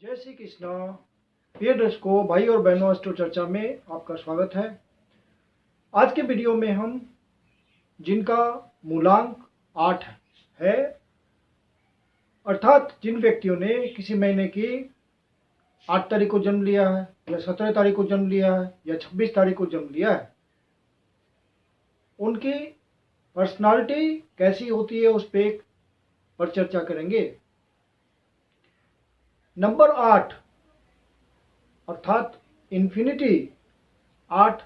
जय श्री कृष्णा। प्रिय दर्शकों, भाई और बहनों, एस्ट्रो चर्चा में आपका स्वागत है। आज के वीडियो में हम जिनका मूलांक 8 है, अर्थात जिन व्यक्तियों ने किसी महीने की 8 तारीख को जन्म लिया है या 17 तारीख को जन्म लिया है या 26 तारीख को जन्म लिया है, उनकी पर्सनालिटी कैसी होती है उस पर चर्चा करेंगे। नंबर 8 अर्थात इन्फिनिटी 8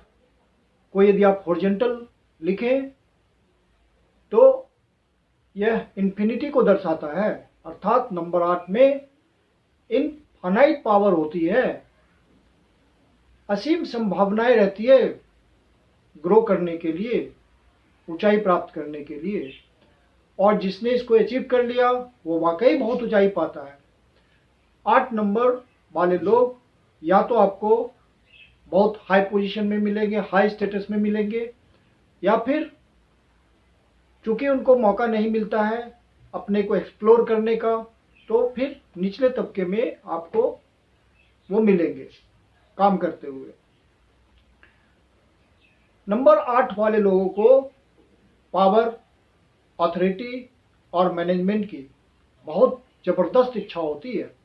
को यदि आप हॉरिजॉन्टल लिखें तो यह इन्फिनिटी को दर्शाता है, अर्थात नंबर 8 में इनफाइनाइट पावर होती है, असीम संभावनाएं रहती है ग्रो करने के लिए, ऊंचाई प्राप्त करने के लिए। और जिसने इसको अचीव कर लिया वो वाकई बहुत ऊंचाई पाता है। 8 नंबर वाले लोग या तो आपको बहुत हाई पोजीशन में मिलेंगे, हाई स्टेटस में मिलेंगे, या फिर चूंकि उनको मौका नहीं मिलता है अपने को एक्सप्लोर करने का, तो फिर निचले तबके में आपको वो मिलेंगे काम करते हुए। नंबर 8 वाले लोगों को पावर, अथॉरिटी और मैनेजमेंट की बहुत जबरदस्त इच्छा होती है।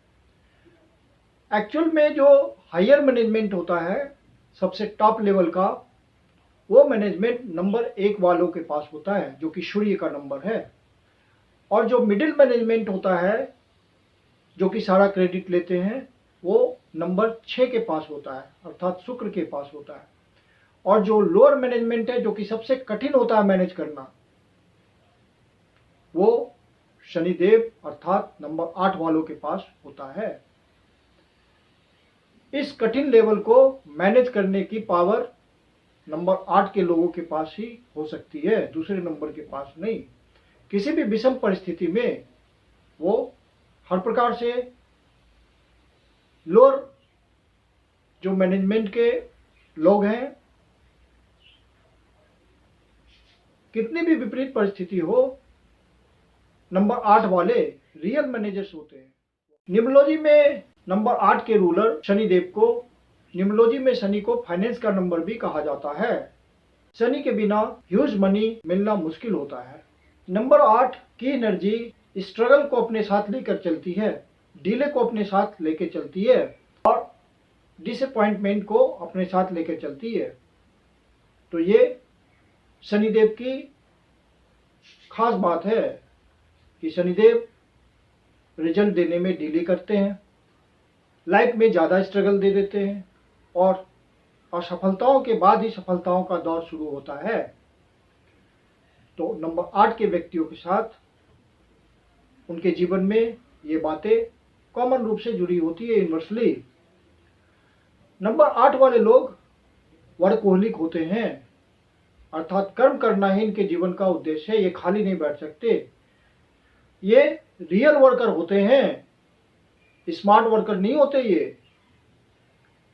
एक्चुअल में जो हायर मैनेजमेंट होता है, सबसे टॉप लेवल का, वो मैनेजमेंट नंबर 1 वालों के पास होता है, जो कि सूर्य का नंबर है। और जो मिडिल मैनेजमेंट होता है, जो कि सारा क्रेडिट लेते हैं, वो नंबर 6 के पास होता है, अर्थात शुक्र के पास होता है। और जो लोअर मैनेजमेंट है, जो कि सबसे कठिन होता है मैनेज करना, वो शनिदेव अर्थात नंबर 8 वालों के पास होता है। इस कठिन लेवल को मैनेज करने की पावर नंबर 8 के लोगों के पास ही हो सकती है, दूसरे नंबर के पास नहीं। किसी भी विषम परिस्थिति में वो हर प्रकार से लोअर जो मैनेजमेंट के लोग हैं, कितनी भी विपरीत परिस्थिति हो, नंबर 8 वाले रियल मैनेजर्स होते हैं। न्यूमरोलॉजी में नंबर 8 के रूलर शनिदेव को, न्यूमरोलॉजी में शनि को फाइनेंस का नंबर भी कहा जाता है। शनि के बिना ह्यूज मनी मिलना मुश्किल होता है। नंबर 8 की एनर्जी स्ट्रगल को अपने साथ लेकर चलती है, डिले को अपने साथ लेकर चलती है और डिसअपॉइंटमेंट को अपने साथ लेकर चलती है। तो ये शनिदेव की खास बात है कि शनिदेव रिजल्ट देने में डिले करते हैं, लाइफ में ज़्यादा स्ट्रगल दे देते हैं और असफलताओं के बाद ही सफलताओं का दौर शुरू होता है। तो नंबर 8 के व्यक्तियों के साथ उनके जीवन में ये बातें कॉमन रूप से जुड़ी होती है, यूनिवर्सली। नंबर 8 वाले लोग वर्कहोलिक होते हैं, अर्थात कर्म करना ही इनके जीवन का उद्देश्य है, ये खाली नहीं बैठ सकते। ये रियल वर्कर होते हैं, स्मार्ट वर्कर नहीं होते। ये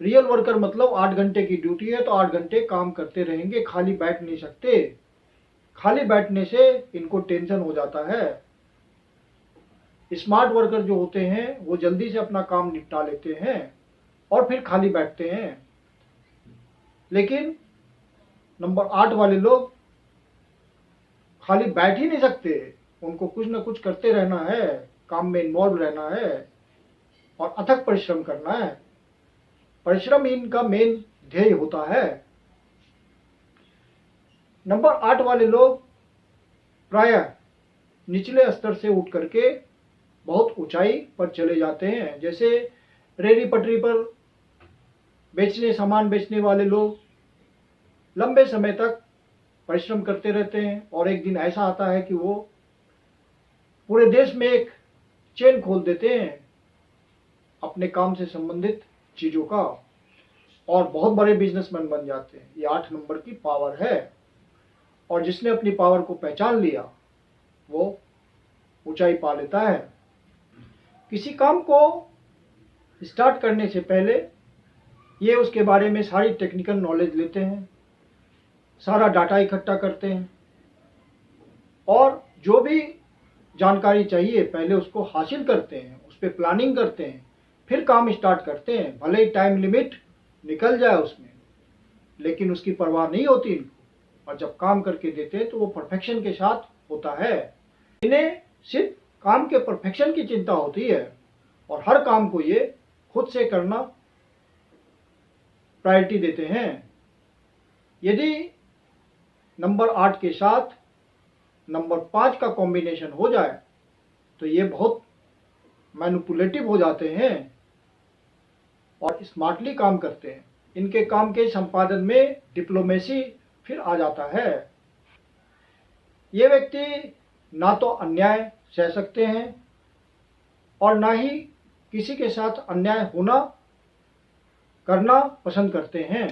रियल वर्कर मतलब 8 घंटे की ड्यूटी है तो 8 घंटे काम करते रहेंगे, खाली बैठ नहीं सकते। खाली बैठने से इनको टेंशन हो जाता है। स्मार्ट वर्कर जो होते हैं वो जल्दी से अपना काम निपटा लेते हैं और फिर खाली बैठते हैं। लेकिन नंबर 8 वाले लोग खाली बैठ ही नहीं सकते, उनको कुछ ना कुछ करते रहना है, काम में इन्वॉल्व रहना है और अथक परिश्रम करना है। परिश्रम इनका मेन ध्येय होता है। नंबर 8 वाले लोग प्रायः निचले स्तर से उठ करके बहुत ऊंचाई पर चले जाते हैं। जैसे रेहड़ी पटरी पर सामान बेचने वाले लोग लंबे समय तक परिश्रम करते रहते हैं और एक दिन ऐसा आता है कि वो पूरे देश में एक चेन खोल देते हैं अपने काम से संबंधित चीज़ों का और बहुत बड़े बिजनेसमैन बन जाते हैं। ये 8 नंबर की पावर है और जिसने अपनी पावर को पहचान लिया वो ऊंचाई पा लेता है। किसी काम को स्टार्ट करने से पहले ये उसके बारे में सारी टेक्निकल नॉलेज लेते हैं, सारा डाटा इकट्ठा करते हैं और जो भी जानकारी चाहिए पहले उसको हासिल करते हैं, उस पर प्लानिंग करते हैं फिर काम स्टार्ट करते हैं, भले ही टाइम लिमिट निकल जाए उसमें, लेकिन उसकी परवाह नहीं होती इनको। और जब काम करके देते हैं तो वो परफेक्शन के साथ होता है। इन्हें सिर्फ काम के परफेक्शन की चिंता होती है और हर काम को ये खुद से करना प्रायोरिटी देते हैं। यदि नंबर 8 के साथ नंबर 5 का कॉम्बिनेशन हो जाए तो ये बहुत मैनिपुलेटिव हो जाते हैं और स्मार्टली काम करते हैं। इनके काम के संपादन में डिप्लोमेसी फिर आ जाता है। ये व्यक्ति ना तो अन्याय सह सकते हैं और ना ही किसी के साथ अन्याय होना करना पसंद करते हैं।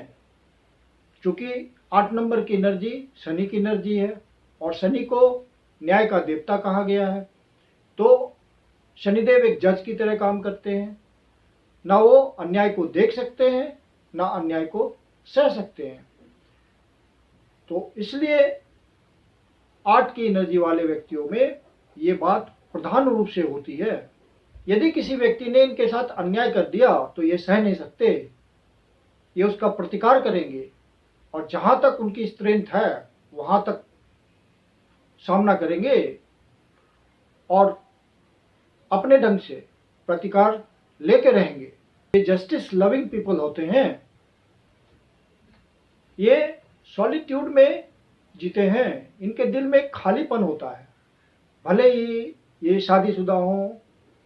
चूंकि 8 नंबर की एनर्जी शनि की एनर्जी है और शनि को न्याय का देवता कहा गया है, तो शनिदेव एक जज की तरह काम करते हैं। ना वो अन्याय को देख सकते हैं, ना अन्याय को सह सकते हैं। तो इसलिए 8 की एनर्जी वाले व्यक्तियों में ये बात प्रधान रूप से होती है। यदि किसी व्यक्ति ने इनके साथ अन्याय कर दिया तो ये सह नहीं सकते, ये उसका प्रतिकार करेंगे और जहां तक उनकी स्ट्रेंथ है वहां तक सामना करेंगे और अपने ढंग से प्रतिकार लेके रहेंगे। ये जस्टिस लविंग पीपल होते हैं। ये सॉलिट्यूड में जीते हैं। इनके दिल में एक खालीपन होता है। भले ही ये शादीशुदा हो,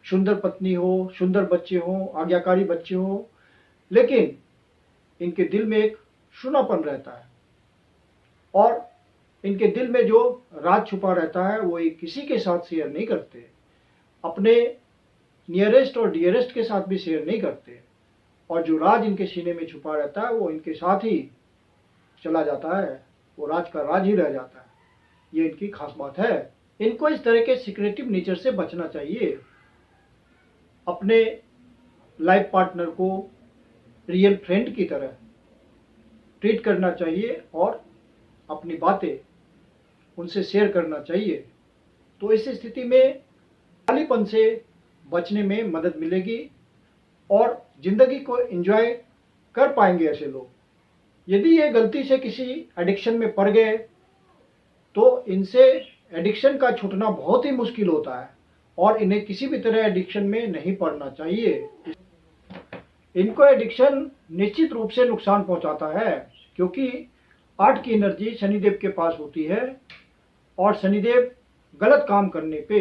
सुंदर पत्नी हो, सुंदर बच्चे हो, आज्ञाकारी बच्चे हो, लेकिन इनके दिल में एक सूनापन रहता है और इनके दिल में जो राज छुपा रहता है वो ये किसी के साथ शेयर नहीं करते। अपने नियरेस्ट और डियरेस्ट के साथ भी शेयर नहीं करते और जो राज इनके सीने में छुपा रहता है वो इनके साथ ही चला जाता है, वो राज का राज ही रह जाता है। ये इनकी खास बात है। इनको इस तरह के सीक्रेटिव नेचर से बचना चाहिए। अपने लाइफ पार्टनर को रियल फ्रेंड की तरह ट्रीट करना चाहिए और अपनी बातें उनसे शेयर करना चाहिए। तो इस स्थिति में खालीपन से बचने में मदद मिलेगी और जिंदगी को एंजॉय कर पाएंगे ऐसे लोग। यदि ये गलती से किसी एडिक्शन में पड़ गए तो इनसे एडिक्शन का छूटना बहुत ही मुश्किल होता है और इन्हें किसी भी तरह एडिक्शन में नहीं पड़ना चाहिए। इनको एडिक्शन निश्चित रूप से नुकसान पहुंचाता है क्योंकि 8 की एनर्जी शनिदेव के पास होती है और शनिदेव गलत काम करने पे,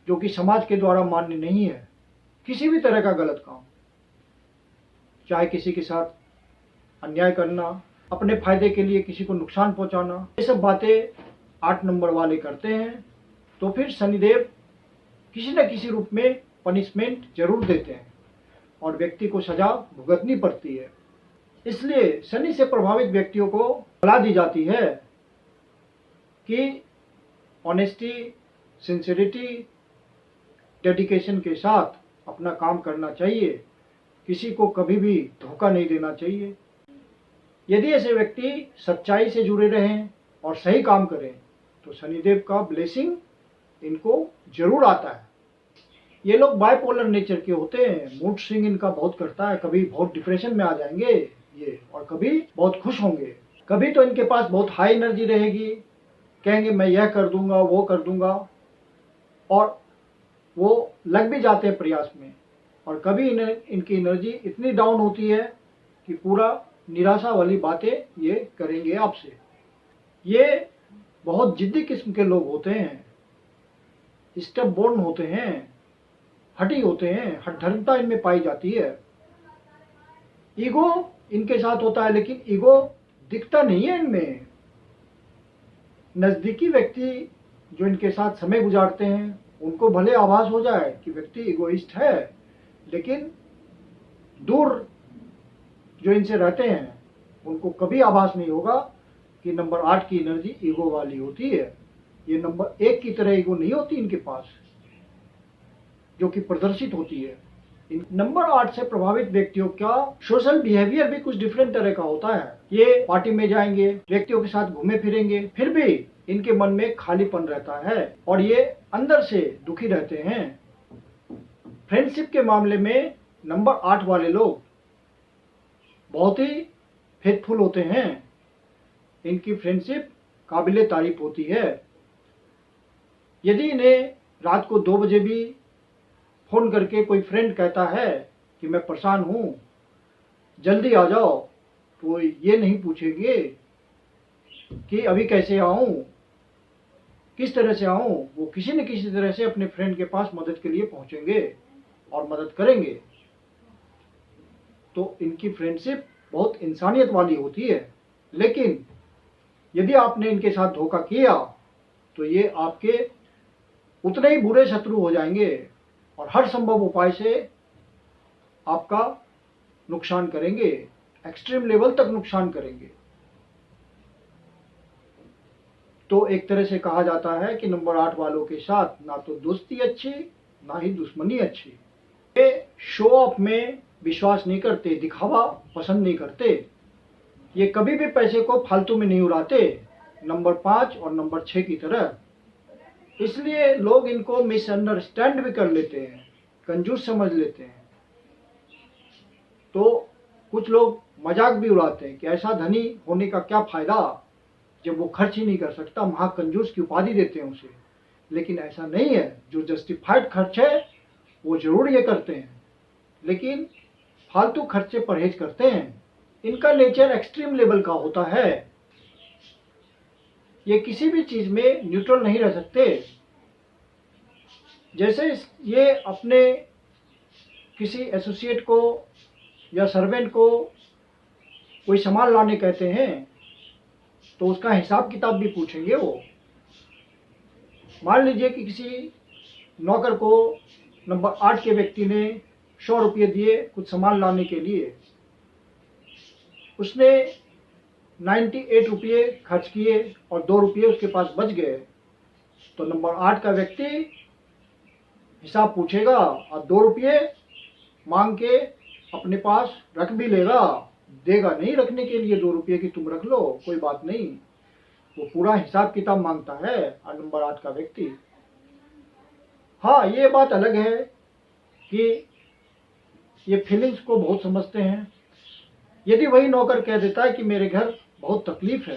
जो कि समाज के द्वारा मान्य नहीं है, किसी भी तरह का गलत काम, चाहे किसी के साथ अन्याय करना, अपने फायदे के लिए किसी को नुकसान पहुंचाना, ये सब बातें 8 नंबर वाले करते हैं तो फिर शनिदेव किसी न किसी रूप में पनिशमेंट जरूर देते हैं और व्यक्ति को सजा भुगतनी पड़ती है। इसलिए शनि से प्रभावित व्यक्तियों को सलाह दी जाती है कि ऑनेस्टी, सिंसियरिटी, डेडिकेशन के साथ अपना काम करना चाहिए। किसी को कभी भी धोखा नहीं देना चाहिए। यदि ऐसे व्यक्ति सच्चाई से जुड़े रहें और सही काम करें तो शनिदेव का ब्लेसिंग इनको जरूर आता है। ये लोग बाइपोलर नेचर के होते हैं। मूड स्विंग इनका बहुत करता है। कभी बहुत डिप्रेशन में आ जाएंगे ये और कभी बहुत खुश होंगे। कभी तो इनके पास बहुत हाई एनर्जी रहेगी, कहेंगे मैं यह कर दूंगा, वो कर दूंगा, और वो लग भी जाते हैं प्रयास में। और कभी इनकी एनर्जी इतनी डाउन होती है कि पूरा निराशा वाली बातें ये करेंगे आपसे। ये बहुत जिद्दी किस्म के लोग होते हैं, स्टब बोर्न होते हैं, हठी होते हैं, हठधर्मिता इनमें पाई जाती है। ईगो इनके साथ होता है लेकिन ईगो दिखता नहीं है इनमें। नजदीकी व्यक्ति जो इनके साथ समय गुजारते हैं उनको भले आभास हो जाए कि व्यक्ति इगोइस्ट है, लेकिन दूर जो इनसे रहते हैं उनको कभी आभास नहीं होगा कि नंबर 8 की एनर्जी ईगो वाली होती है। ये नंबर 1 की तरह ईगो नहीं होती इनके पास, जो कि प्रदर्शित होती है। नंबर 8 से प्रभावित व्यक्तियों का सोशल बिहेवियर भी कुछ डिफरेंट तरह का होता है। ये पार्टी में जाएंगे, व्यक्तियों के साथ घूमे फिरेंगे, फिर भी इनके मन में खालीपन रहता है और ये अंदर से दुखी रहते हैं। फ्रेंडशिप के मामले में नंबर 8 वाले लोग बहुत ही फेथफुल होते हैं। इनकी फ्रेंडशिप काबिले तारीफ होती है। यदि इन्हें रात को 2 बजे भी फ़ोन करके कोई फ्रेंड कहता है कि मैं परेशान हूँ, जल्दी आ जाओ, तो ये नहीं पूछेंगे कि अभी कैसे आऊँ, किस तरह से आऊँ। वो किसी न किसी तरह से अपने फ्रेंड के पास मदद के लिए पहुँचेंगे और मदद करेंगे। तो इनकी फ्रेंडशिप बहुत इंसानियत वाली होती है। लेकिन यदि आपने इनके साथ धोखा किया तो ये आपके उतने ही बुरे शत्रु हो जाएंगे और हर संभव उपाय से आपका नुकसान करेंगे, एक्सट्रीम लेवल तक नुकसान करेंगे। तो एक तरह से कहा जाता है कि नंबर 8 वालों के साथ ना तो दोस्ती अच्छी, ना ही दुश्मनी अच्छी। ये शो ऑफ में विश्वास नहीं करते, दिखावा पसंद नहीं करते। ये कभी भी पैसे को फालतू में नहीं उड़ाते, नंबर 5 और नंबर 6 की तरह। इसलिए लोग इनको मिसअंडरस्टैंड भी कर लेते हैं, कंजूस समझ लेते हैं। तो कुछ लोग मजाक भी उड़ाते हैं कि ऐसा धनी होने का क्या फायदा जब वो खर्च ही नहीं कर सकता, महाकंजूस की उपाधि देते हैं उसे। लेकिन ऐसा नहीं है, जो जस्टिफाइड खर्च है वो जरूर ये करते हैं, लेकिन फालतू खर्च से परहेज करते हैं। इनका नेचर एक्सट्रीम लेवल का होता है। ये किसी भी चीज में न्यूट्रल नहीं रह सकते। जैसे ये अपने किसी एसोसिएट को या सर्वेंट को कोई सामान लाने कहते हैं तो उसका हिसाब किताब भी पूछेंगे वो। मान लीजिए कि किसी नौकर को नंबर 8 के व्यक्ति ने 100 रुपये दिए कुछ सामान लाने के लिए, उसने 98 रुपये खर्च किए और 2 रुपये उसके पास बच गए, तो नंबर 8 का व्यक्ति हिसाब पूछेगा और 2 रुपये मांग के अपने पास रख भी लेगा। देगा नहीं रखने के लिए 2 रुपये की तुम रख लो, कोई बात नहीं। वो पूरा हिसाब किताब मांगता है और नंबर 8 का व्यक्ति। हाँ, ये बात अलग है कि ये फीलिंग्स को बहुत समझते हैं। यदि वही नौकर कह देता है कि मेरे घर बहुत तकलीफ है,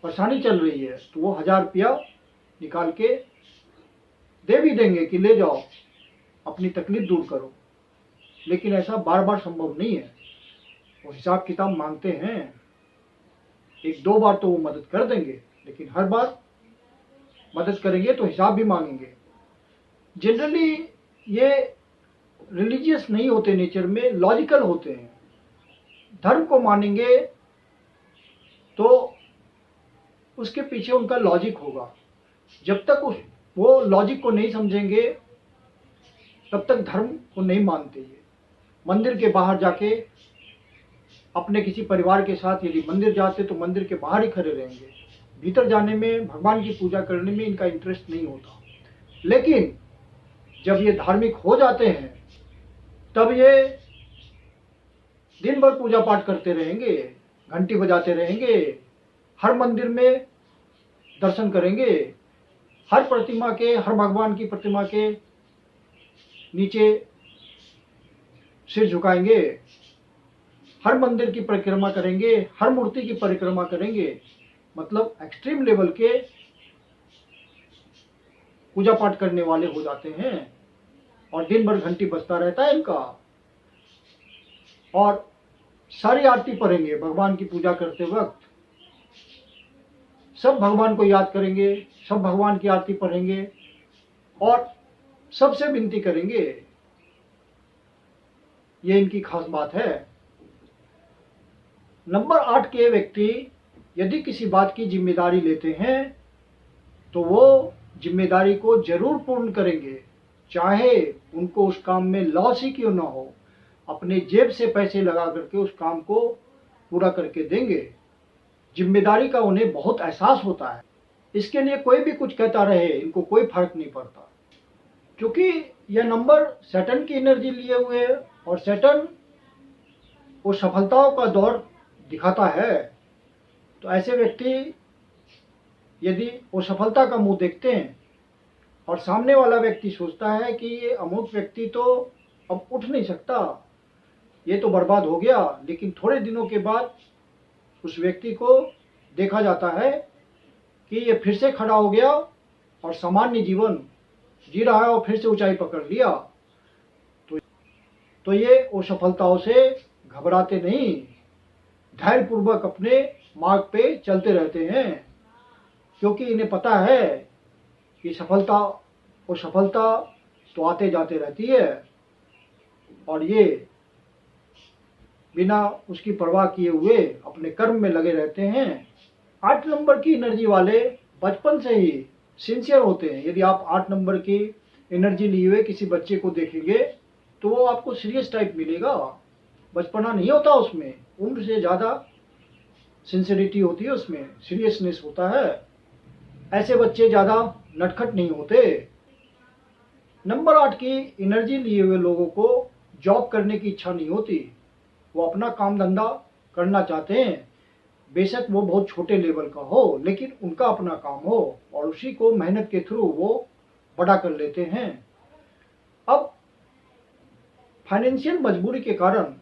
परेशानी चल रही है, तो वो 1000 रुपया निकाल के दे भी देंगे कि ले जाओ, अपनी तकलीफ दूर करो। लेकिन ऐसा बार बार संभव नहीं है। वो हिसाब किताब मांगते हैं। 1-2 बार तो वो मदद कर देंगे, लेकिन हर बार मदद करेंगे तो हिसाब भी मांगेंगे। जनरली ये रिलीजियस नहीं होते, नेचर में लॉजिकल होते हैं। धर्म को मानेंगे तो उसके पीछे उनका लॉजिक होगा। जब तक वो लॉजिक को नहीं समझेंगे तब तक धर्म को नहीं मानते। ये मंदिर के बाहर जाके अपने किसी परिवार के साथ यदि मंदिर जाते तो मंदिर के बाहर ही खड़े रहेंगे। भीतर जाने में, भगवान की पूजा करने में इनका इंटरेस्ट नहीं होता। लेकिन जब ये धार्मिक हो जाते हैं तब ये दिन भर पूजा पाठ करते रहेंगे, घंटी बजाते रहेंगे, हर मंदिर में दर्शन करेंगे, हर प्रतिमा के, हर भगवान की प्रतिमा के नीचे सिर झुकाएंगे, हर मंदिर की परिक्रमा करेंगे, हर मूर्ति की परिक्रमा करेंगे। मतलब एक्सट्रीम लेवल के पूजा पाठ करने वाले हो जाते हैं और दिन भर घंटी बजता रहता है इनका। और सारी आरती पढ़ेंगे भगवान की पूजा करते वक्त, सब भगवान को याद करेंगे, सब भगवान की आरती पढ़ेंगे और सबसे विनती करेंगे। ये इनकी खास बात है। नंबर 8 के व्यक्ति यदि किसी बात की जिम्मेदारी लेते हैं तो वो जिम्मेदारी को जरूर पूर्ण करेंगे, चाहे उनको उस काम में लॉस ही क्यों ना हो। अपने जेब से पैसे लगा करके उस काम को पूरा करके देंगे। जिम्मेदारी का उन्हें बहुत एहसास होता है। इसके लिए कोई भी कुछ कहता रहे, इनको कोई फर्क नहीं पड़ता, क्योंकि यह नंबर सैटर्न की एनर्जी लिए हुए है और सैटर्न वो सफलताओं का दौर दिखाता है। तो ऐसे व्यक्ति यदि वो सफलता का मुंह देखते हैं और सामने वाला व्यक्ति सोचता है कि ये अमुक व्यक्ति तो अब उठ नहीं सकता, ये तो बर्बाद हो गया। लेकिन थोड़े दिनों के बाद उस व्यक्ति को देखा जाता है कि ये फिर से खड़ा हो गया और सामान्य जीवन जी रहा है और फिर से ऊंचाई पकड़ लिया। तो ये असफलताओं से घबराते नहीं, धैर्यपूर्वक अपने मार्ग पे चलते रहते हैं, क्योंकि इन्हें पता है कि सफलता और सफलता तो आते जाते रहती है और ये बिना उसकी परवाह किए हुए अपने कर्म में लगे रहते हैं। 8 नंबर की एनर्जी वाले बचपन से ही सिंसियर होते हैं। यदि आप 8 नंबर की एनर्जी लिए हुए किसी बच्चे को देखेंगे तो वो आपको सीरियस टाइप मिलेगा, बचपना नहीं होता उसमें, उम्र से ज़्यादा सिंसियरिटी होती है उसमें, सीरियसनेस होता है। ऐसे बच्चे ज़्यादा नटखट नहीं होते। नंबर 8 की एनर्जी लिए हुए लोगों को जॉब करने की इच्छा नहीं होती, वो अपना काम धंधा करना चाहते हैं, बेशक वो बहुत छोटे लेवल का हो, लेकिन उनका अपना काम हो और उसी को मेहनत के थ्रू वो बड़ा कर लेते हैं। अब फाइनेंशियल मजबूरी के कारण,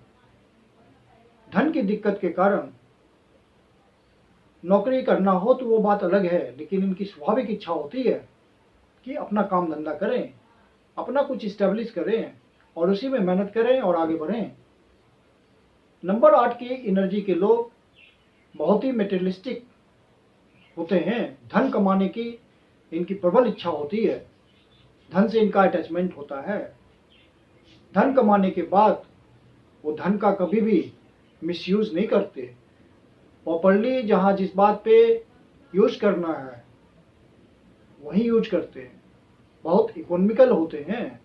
धन की दिक्कत के कारण नौकरी करना हो तो वो बात अलग है, लेकिन इनकी स्वाभाविक इच्छा होती है कि अपना काम धंधा करें, अपना कुछ इस्टेब्लिश करें और उसी में मेहनत करें और आगे बढ़ें। नंबर 8 की एनर्जी के लोग बहुत ही मेटेरियलिस्टिक होते हैं। धन कमाने की इनकी प्रबल इच्छा होती है, धन से इनका अटैचमेंट होता है। धन कमाने के बाद वो धन का कभी भी मिसयूज नहीं करते, प्रॉपर्ली जहाँ जिस बात पे यूज करना है वहीं यूज करते हैं, बहुत इकोनॉमिकल होते हैं।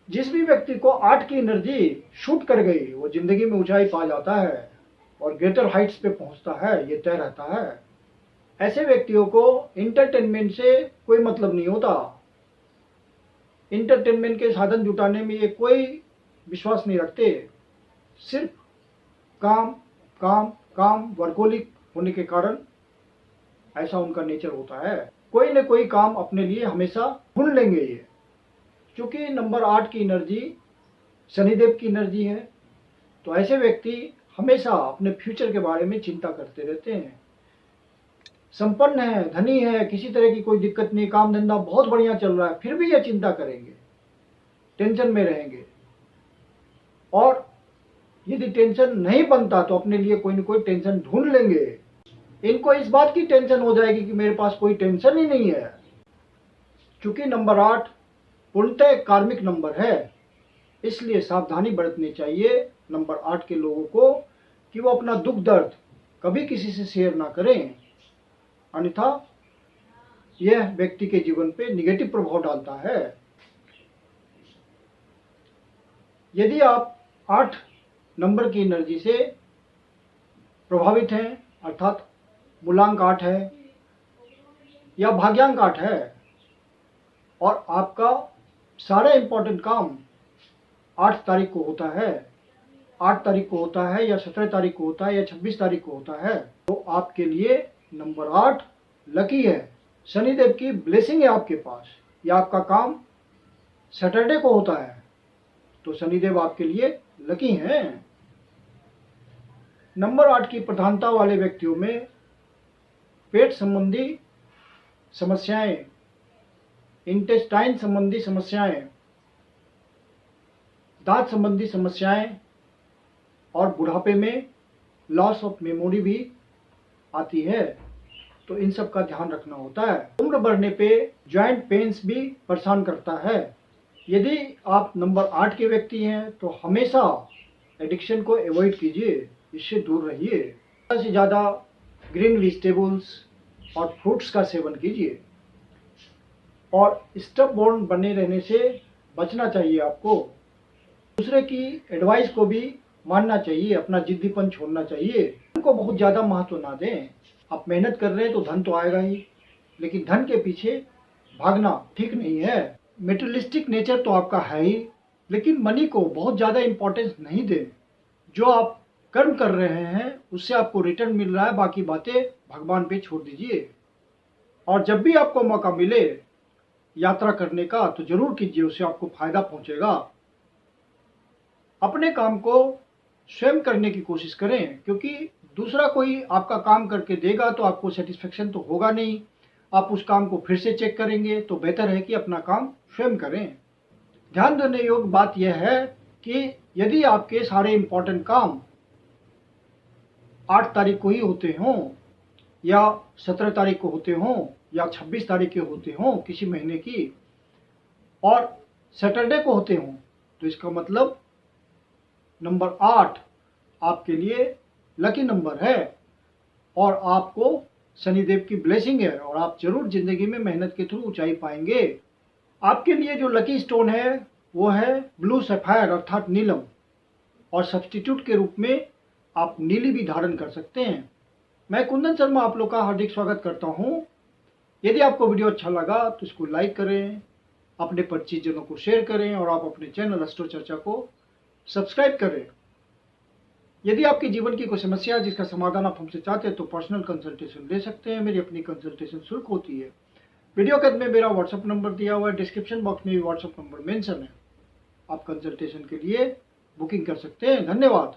जिस भी व्यक्ति को 8 की एनर्जी शूट कर गई वो जिंदगी में ऊंचाई पा जाता है और ग्रेटर हाइट्स पे पहुंचता है, ये तय रहता है। ऐसे व्यक्तियों को इंटरटेनमेंट से कोई मतलब नहीं होता, इंटरटेनमेंट के साधन जुटाने में ये कोई विश्वास नहीं रखते, सिर्फ काम काम काम, वर्कोलिक होने के कारण ऐसा उनका नेचर होता है। कोई न कोई काम अपने लिए हमेशा ढूंढ लेंगे ये, क्योंकि नंबर 8 की एनर्जी शनिदेव की एनर्जी है। तो ऐसे व्यक्ति हमेशा अपने फ्यूचर के बारे में चिंता करते रहते हैं। संपन्न है, धनी है, किसी तरह की कोई दिक्कत नहीं, काम धंधा बहुत बढ़िया चल रहा है, फिर भी ये चिंता करेंगे, टेंशन में रहेंगे। और यदि टेंशन नहीं बनता तो अपने लिए कोई न कोई टेंशन ढूंढ लेंगे। इनको इस बात की टेंशन हो जाएगी कि मेरे पास कोई टेंशन ही नहीं है। क्योंकि नंबर 8 पूर्णतः कार्मिक नंबर है, इसलिए सावधानी बरतनी चाहिए नंबर 8 के लोगों को कि वो अपना दुख दर्द कभी किसी से शेयर ना करें, अन्यथा यह व्यक्ति के जीवन पे निगेटिव प्रभाव डालता है। यदि आप 8 नंबर की एनर्जी से प्रभावित हैं, अर्थात मूलांक 8 है या भाग्यांक 8 है और आपका सारा इंपॉर्टेंट काम 8 तारीख को होता है, 8 तारीख को होता है या 17 तारीख को होता है या 26 तारीख को होता है, तो आपके लिए नंबर 8 लकी है, शनिदेव की ब्लेसिंग है आपके पास। या आपका काम सैटरडे को होता है तो शनिदेव आपके लिए लकी हैं। नंबर 8 की प्रधानता वाले व्यक्तियों में पेट संबंधी समस्याएं, इंटेस्टाइन संबंधी समस्याएं, दांत संबंधी समस्याएं और बुढ़ापे में लॉस ऑफ मेमोरी भी आती है, तो इन सब का ध्यान रखना होता है। उम्र बढ़ने पे जॉइंट पेन्स भी परेशान करता है। यदि आप नंबर 8 के व्यक्ति हैं तो हमेशा एडिक्शन को अवॉइड कीजिए, इससे दूर रहिए। ज़्यादा से ज़्यादा ग्रीन वेजिटेबल्स और फ्रूट्स का सेवन कीजिए और स्टबबोर्न बने रहने से बचना चाहिए आपको। दूसरे की एडवाइस को भी मानना चाहिए, अपना जिद्दीपन छोड़ना चाहिए। धन को बहुत ज़्यादा महत्व ना दें। आप मेहनत कर रहे हैं तो धन तो आएगा ही, लेकिन धन के पीछे भागना ठीक नहीं है। मेटेरियलिस्टिक नेचर तो आपका है ही, लेकिन मनी को बहुत ज़्यादा इम्पोर्टेंस नहीं दें। जो आप कर्म कर रहे हैं उससे आपको रिटर्न मिल रहा है, बाकी बातें भगवान पे छोड़ दीजिए। और जब भी आपको मौका मिले यात्रा करने का तो जरूर कीजिए, उससे आपको फायदा पहुंचेगा। अपने काम को स्वयं करने की कोशिश करें, क्योंकि दूसरा कोई आपका काम करके देगा तो आपको सेटिस्फेक्शन तो होगा नहीं, आप उस काम को फिर से चेक करेंगे। तो बेहतर है कि अपना काम स्वयं करें। ध्यान देने योग्य बात यह है कि यदि आपके सारे इंपॉर्टेंट काम 8 तारीख को ही होते हों या 17 तारीख को होते हों या 26 तारीख के होते हों किसी महीने की, और सैटरडे को होते हों, तो इसका मतलब नंबर 8 आपके लिए लकी नंबर है और आपको शनिदेव की ब्लेसिंग है और आप जरूर जिंदगी में मेहनत के थ्रू ऊंचाई पाएंगे। आपके लिए जो लकी स्टोन है वो है ब्लू सैफायर अर्थात नीलम, और सब्स्टिट्यूट के रूप में आप नीली भी धारण कर सकते हैं। मैं कुंदन शर्मा आप लोग का हार्दिक स्वागत करता हूं। यदि आपको वीडियो अच्छा लगा तो इसको लाइक करें, अपने परिचितजनों को शेयर करें और आप अपने चैनल एस्ट्रो चर्चा को सब्सक्राइब करें। यदि आपके जीवन की कोई समस्या है जिसका समाधान आप हमसे चाहते हैं तो पर्सनल कंसल्टेशन ले सकते हैं। मेरी अपनी कंसल्टेशन शुल्क होती है। वीडियो के अंत में मेरा व्हाट्सएप नंबर दिया हुआ है, डिस्क्रिप्शन बॉक्स में भी व्हाट्सएप नंबर मेंशन है। आप कंसल्टेशन के लिए बुकिंग कर सकते हैं। धन्यवाद।